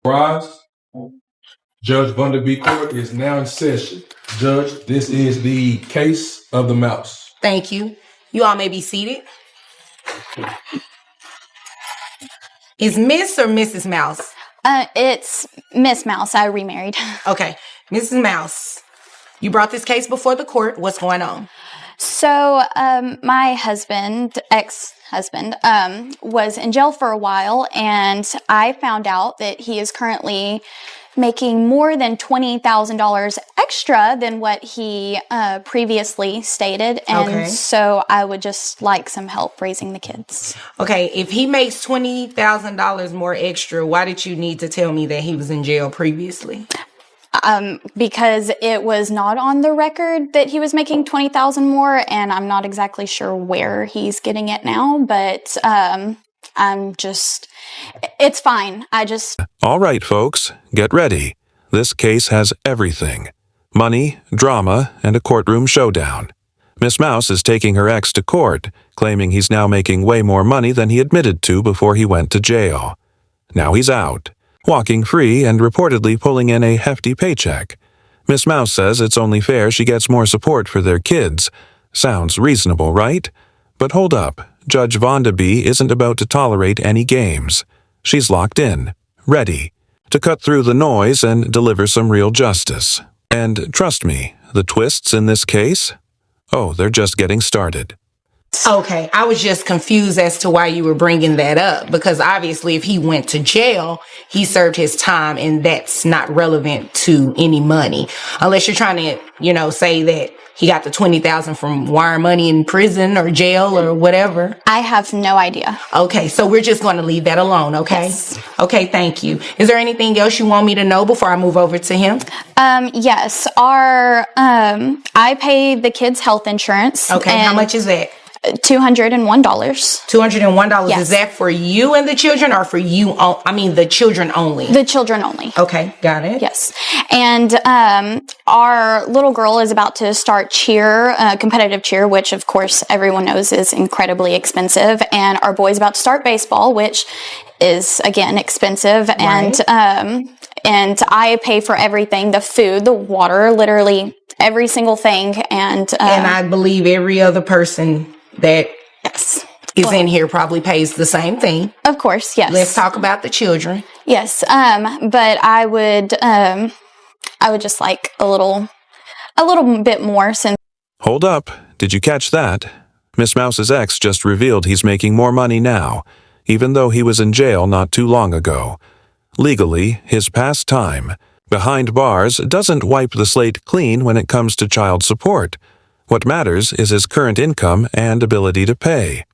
Rise. Judge Vonda B court is now in session. Judge, this is the case of the mouse. Thank you. You all may be seated. Is Miss or Mrs. Mouse? It's Miss Mouse. I remarried. Okay. Mrs. Mouse, you brought this case before the court. What's going on? So, my ex-husband, was in jail for a while, and I found out that he is currently making more than $20,000 extra than what he previously stated. And so I would just like some help raising the kids. Okay, if he makes $20,000 more extra, why did you need to tell me that he was in jail previously? Because it was not on the record that he was making $20,000 more, and I'm not exactly sure where he's getting it now, but it's fine. All right, folks, get ready. This case has everything. Money, drama, and a courtroom showdown. Miss Mouse is taking her ex to court, claiming he's now making way more money than he admitted to before he went to jail. Now he's out, walking free and reportedly pulling in a hefty paycheck. Miss Mouse says it's only fair she gets more support for their kids. Sounds reasonable, right? But hold up. Judge Vonda B isn't about to tolerate any games. She's locked in, ready, to cut through the noise and deliver some real justice. And trust me, the twists in this case? Oh, they're just getting started. Okay, I was just confused as to why you were bringing that up, because obviously if he went to jail, he served his time, and that's not relevant to any money. Unless you're trying to, say that he got the $20,000 from wire money in prison or jail or whatever. I have no idea. Okay, so we're just going to leave that alone, okay? Yes. Okay, thank you. Is there anything else you want me to know before I move over to him? Yes. I pay the kids' health insurance. Okay, how much is that? $201. $201. Yes. Is that for you and the children, or for you? The children only. The children only. Okay, got it. Yes. And our little girl is about to start cheer, competitive cheer, which of course everyone knows is incredibly expensive. And our boy's about to start baseball, which is again expensive. Right. And I pay for everything: the food, the water, literally every single thing. And I believe every other person that is in here probably pays the same thing. Of course, yes. Let's talk about the children. Yes, but I would just like a little bit more since. Hold up. Did you catch that? Miss Mouse's ex just revealed he's making more money now, even though he was in jail not too long ago. Legally, his past time behind bars doesn't wipe the slate clean when it comes to child support. What matters is his current income and ability to pay.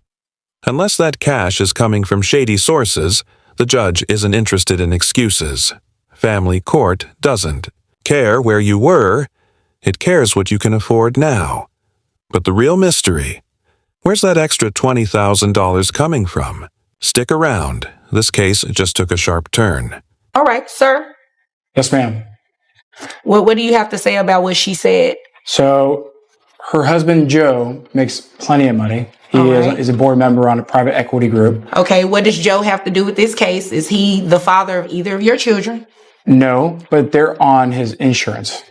Unless that cash is coming from shady sources, the judge isn't interested in excuses. Family court doesn't care where you were. It cares what you can afford now. But the real mystery, where's that extra $20,000 coming from? Stick around. This case just took a sharp turn. All right, sir. Yes, ma'am. What do you have to say about what she said? So, her husband, Joe, makes plenty of money. He is a board member on a private equity group. Okay, what does Joe have to do with this case? Is he the father of either of your children? No, but they're on his insurance.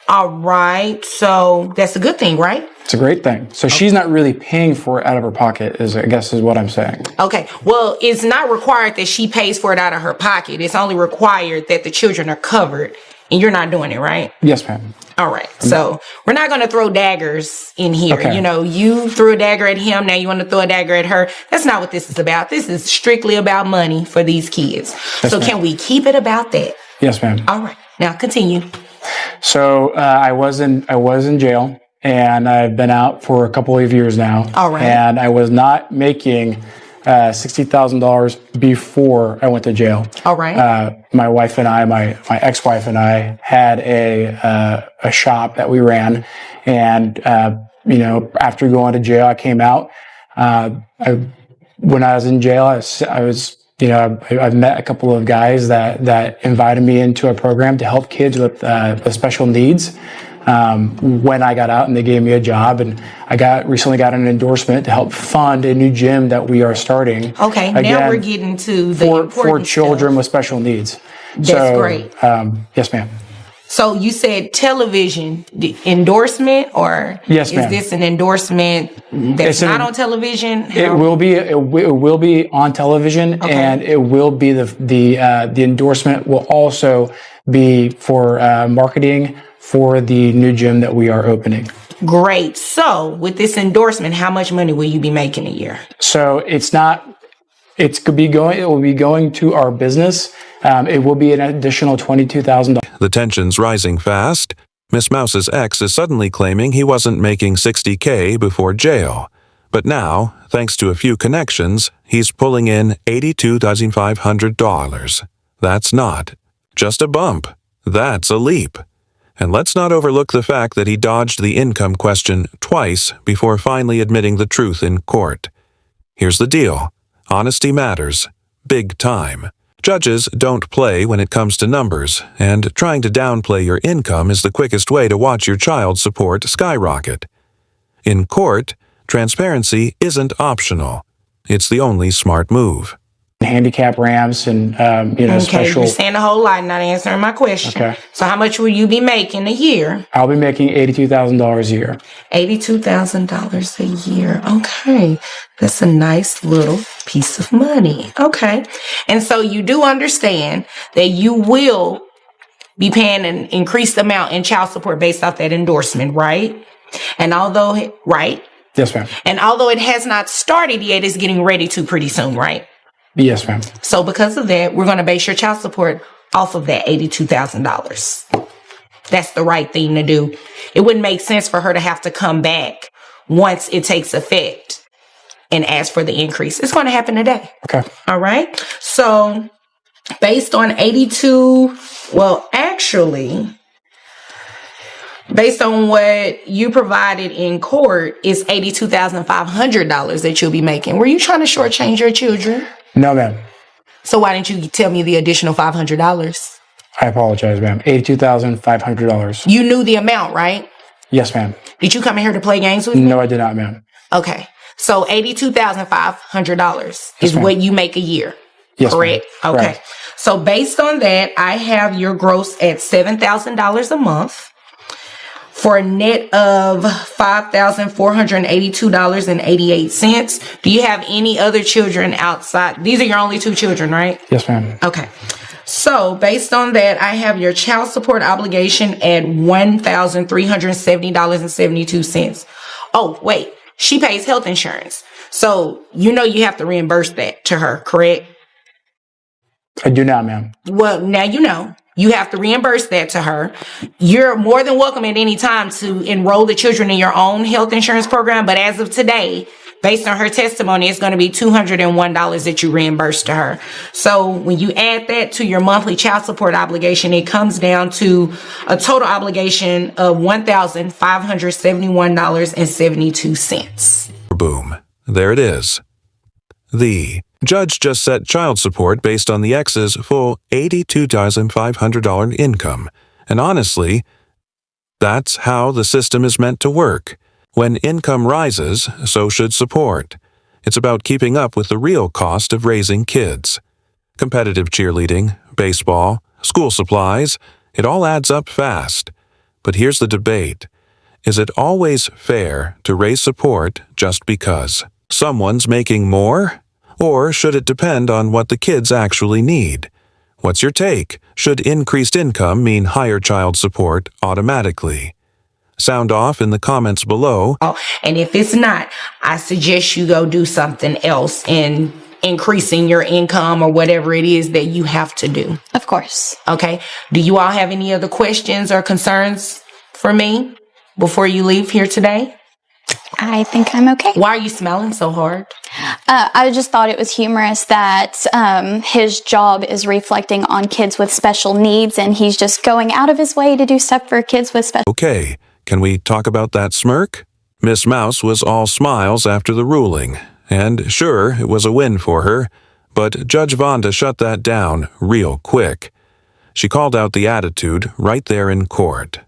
All right, so that's a good thing, right? It's a great thing. So she's not really paying for it out of her pocket, is what I'm saying. Okay, well, it's not required that she pays for it out of her pocket. It's only required that the children are covered, and you're not doing it, right? Yes, ma'am. All right, so we're not going to throw daggers in here. Okay. You threw a dagger at him, now you want to throw a dagger at her. That's not what this is about. This is strictly about money for these kids. Yes, so ma'am. Can we keep it about that? Yes, ma'am. All right, now continue. So I was in jail, and I've been out for a couple of years now. All right. And I was not making $60,000 before I went to jail. All right. My wife and I, my ex-wife and I, had a shop that we ran, and after going to jail, I came out. When I was in jail, I've met a couple of guys that invited me into a program to help kids with special needs. When I got out, and they gave me a job, and I recently got an endorsement to help fund a new gym that we are starting. Okay, again, now we're getting to the important for children stuff. with special needs. That's great. Yes, ma'am. So you said television endorsement, or Yes, is ma'am. this an endorsement that's not on television? It will be. It will be on television, and it will be the endorsement will also be for marketing for the new gym that we are opening. Great. So with this endorsement, how much money will you be making a year? So it's not. It will be going to our business. It will be an additional $22,000. The tension's rising fast. Miss Mouse's ex is suddenly claiming he wasn't making $60K before jail. But now, thanks to a few connections, he's pulling in $82,500. That's not just a bump. That's a leap. And let's not overlook the fact that he dodged the income question twice before finally admitting the truth in court. Here's the deal. Honesty matters. Big time. Judges don't play when it comes to numbers, and trying to downplay your income is the quickest way to watch your child support skyrocket. In court, transparency isn't optional. It's the only smart move. Handicap ramps and special. You're saying a whole lot, not answering my question. Okay. So how much will you be making a year? I'll be making $82,000 a year. $82,000 a year. Okay. That's a nice little piece of money. Okay. And so you do understand that you will be paying an increased amount in child support based off that endorsement, right? And although, right? Yes, ma'am. And although it has not started yet, it's getting ready to pretty soon, right? Yes, ma'am. So because of that, we're going to base your child support off of that $82,000. That's the right thing to do. It wouldn't make sense for her to have to come back once it takes effect and ask for the increase. It's going to happen today. Okay. All right. So based on based on what you provided in court, is $82,500 that you'll be making. Were you trying to shortchange your children? No, ma'am. So why didn't you tell me the additional $500? I apologize, ma'am. $82,500. You knew the amount, right? Yes, ma'am. Did you come in here to play games with me? No, I did not, ma'am. Okay. So $82,500 is ma'am. what you make a year. Yes, correct? ma'am. Okay. Correct. So based on that, I have your gross at $7,000 a month for a net of $5,482.88. Do you have any other children outside? These are your only two children, right? Yes, ma'am. Okay. So based on that, I have your child support obligation at $1,370.72. Oh, wait. She pays health insurance. So you have to reimburse that to her, correct? I do not, ma'am. Well, now you know. You have to reimburse that to her. You're more than welcome at any time to enroll the children in your own health insurance program. But as of today, based on her testimony, it's going to be $201 that you reimburse to her. So when you add that to your monthly child support obligation, it comes down to a total obligation of $1,571.72. Boom. There it is. The judge just set child support based on the ex's full $82,500 income. And honestly, that's how the system is meant to work. When income rises, so should support. It's about keeping up with the real cost of raising kids. Competitive cheerleading, baseball, school supplies, it all adds up fast. But here's the debate. Is it always fair to raise support just because someone's making more? Or should it depend on what the kids actually need? What's your take? Should increased income mean higher child support automatically? Sound off in the comments below. And if it's not, I suggest you go do something else in increasing your income or whatever it is that you have to do. Of course. Okay. Do you all have any other questions or concerns for me before you leave here today? I think I'm okay. Why are you smiling so hard? I just thought it was humorous that his job is reflecting on kids with special needs, and he's just going out of his way to do stuff for kids with special. Okay, can we talk about that smirk? Miss Mouse was all smiles after the ruling, and sure, it was a win for her, but Judge Vonda shut that down real quick. She called out the attitude right there in court.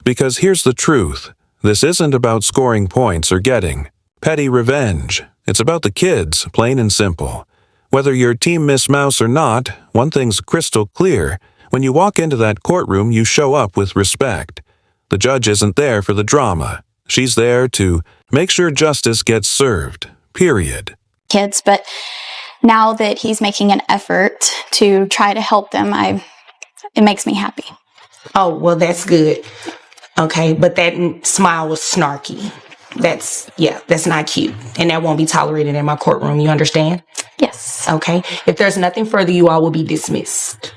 Because here's the truth. This isn't about scoring points or getting petty revenge. It's about the kids, plain and simple. Whether you're Team Miss Mouse or not, one thing's crystal clear. When you walk into that courtroom, you show up with respect. The judge isn't there for the drama. She's there to make sure justice gets served. Period. Kids, but now that he's making an effort to try to help them, it makes me happy. Oh, well, that's good. Okay, but that smile was snarky. That's not cute. And that won't be tolerated in my courtroom. You understand? Yes. Okay. If there's nothing further, you all will be dismissed.